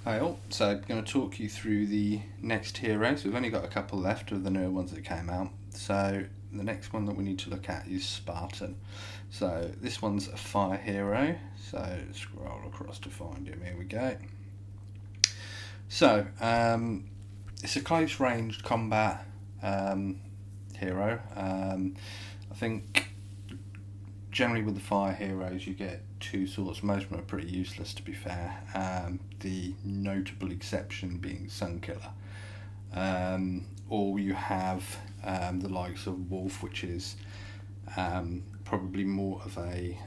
Hi all, so I'm going to talk you through the next heroes. We've only got a couple left of the newer ones that came out. So the next one that we need to look at is Spartan. So this one's a fire hero, so scroll across to find him, here we go. So it's a close range combat hero. I think generally with the fire heroes you get two sorts. Most of them are pretty useless, to be fair. The notable exception being Sunkiller. Or you have the likes of Wolf, which is probably more of a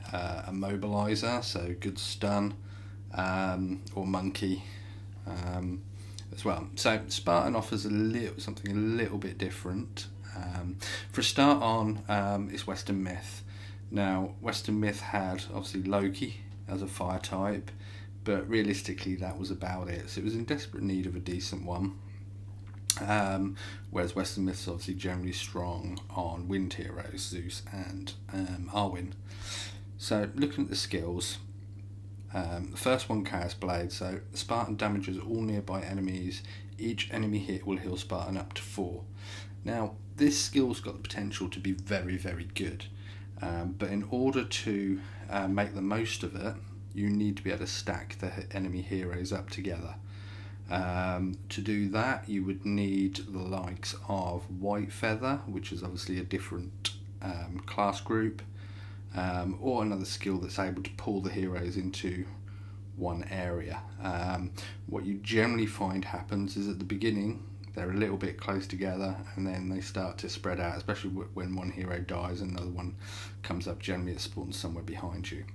mobiliser, so good stun, or Monkey as well. So Spartan offers something a little bit different. For a start on, it's Western Myth. Now, Western Myth had obviously Loki as a fire type, but realistically that was about it. So it was in desperate need of a decent one. Whereas Western Myth's obviously generally strong on wind heroes, Zeus and Arwen. So looking at the skills, the first one, Chaos Blade. So Spartan damages all nearby enemies. Each enemy hit will heal Spartan up to 4. Now, this skill's got the potential to be very, very good. But in order to make the most of it, you need to be able to stack the enemy heroes up together. To do that, you would need the likes of White Feather, which is obviously a different class group, or another skill that's able to pull the heroes into one area. What you generally find happens is at the beginning, they're a little bit close together and then they start to spread out, especially when one hero dies and another one comes up. Generally it spawns somewhere behind you.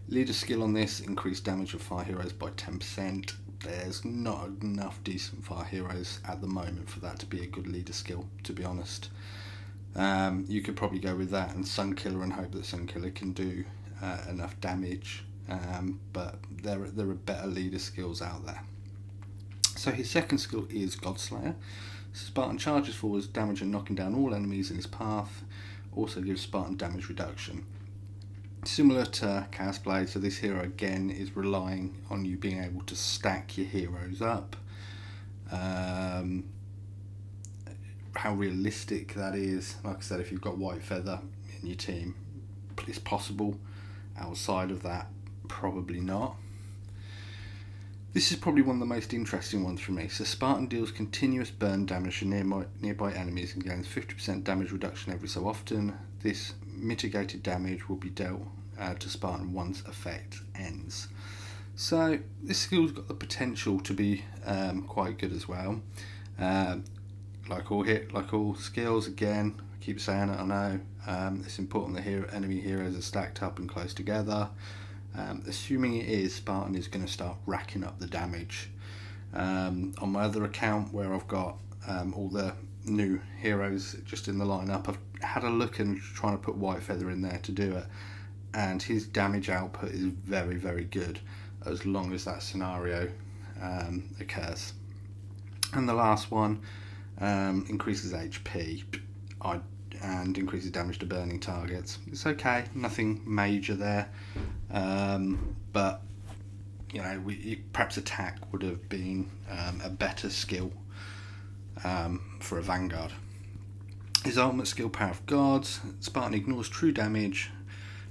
Leader skill on this, increased damage of fire heroes by 10%. There's not enough decent fire heroes at the moment for that to be a good leader skill, to be honest. You could probably go with that and Sunkiller and hope that Sunkiller can do enough damage, but there are better leader skills out there. So his second skill is Godslayer. Spartan charges forwards, damage and knocking down all enemies in his path. Also gives Spartan damage reduction. Similar to Chaos Blade, so this hero again is relying on you being able to stack your heroes up. How realistic that is, like I said, if you've got White Feather in your team, it's possible. Outside of that, probably not. This is probably one of the most interesting ones for me. So Spartan deals continuous burn damage to nearby enemies and gains 50% damage reduction every so often. This mitigated damage will be dealt to Spartan once effect ends. So this skill's got the potential to be quite good as well. Like all skills, again, I keep saying it, I know, it's important that enemy heroes are stacked up and close together. Assuming it is, Spartan is going to start racking up the damage. On my other account, where I've got all the new heroes just in the lineup, I've had a look and trying to put White Feather in there to do it, and his damage output is very, very good as long as that scenario occurs. And the last one increases HP and increases damage to burning targets. It's okay, nothing major there, but you know, perhaps attack would have been a better skill for a Vanguard. His ultimate skill, Power of Gods. Spartan ignores true damage,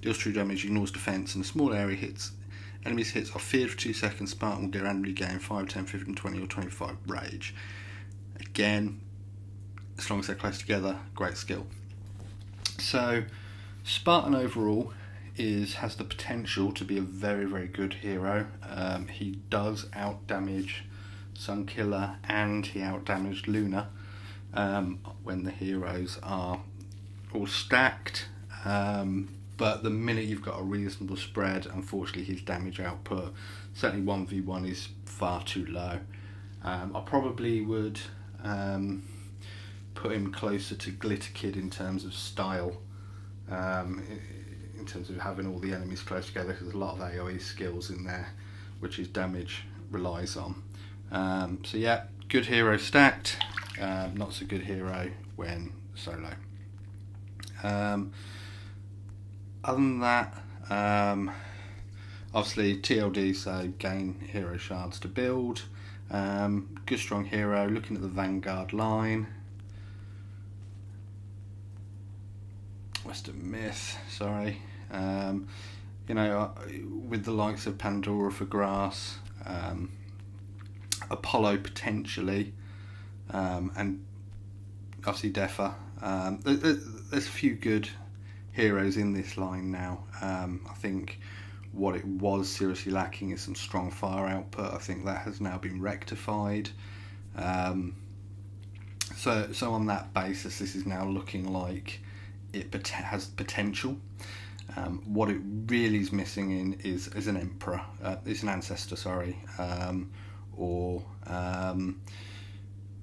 deals true damage, ignores defense, and a small area hits. Enemies hits are feared for 2 seconds. Spartan will randomly gain 5, 10, 15, 20 or 25 rage. Again, as long as they're close together, great skill. So Spartan overall has the potential to be a very, very good hero. He does out damage Sunkiller and he out damaged Luna when the heroes are all stacked, but the minute you've got a reasonable spread, unfortunately his damage output, certainly 1v1, is far too low. I probably would put him closer to Glitter Kid in terms of style, in terms of having all the enemies close together, because there's a lot of AoE skills in there which his damage relies on. So yeah, good hero stacked, not so good hero when solo. Other than that, Obviously TLD, so gain hero shards to build. Good strong hero. Looking at the Vanguard line, Western Myth, sorry. You know, with the likes of Pandora for grass, Apollo potentially, and obviously Defa. There's a few good heroes in this line now. I think what it was seriously lacking is some strong fire output. I think that has now been rectified. So on that basis, this is now looking like it has potential. What it really is missing in is an emperor. It's an ancestor, sorry, or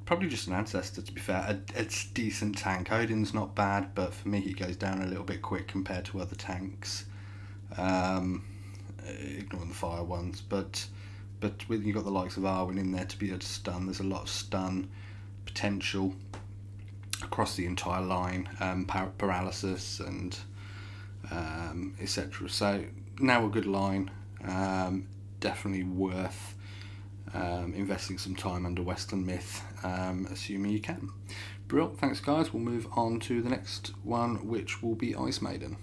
probably just an ancestor, to be fair. A decent tank. Odin's not bad, but for me he goes down a little bit quick compared to other tanks. Ignoring the fire ones, but when you've got the likes of Arwen in there to be able to stun, there's a lot of stun potential across the entire line, paralysis and etc. So now a good line, definitely worth investing some time under Western Myth, assuming you can. Brilliant, thanks guys. We'll move on to the next one, which will be Ice Maiden.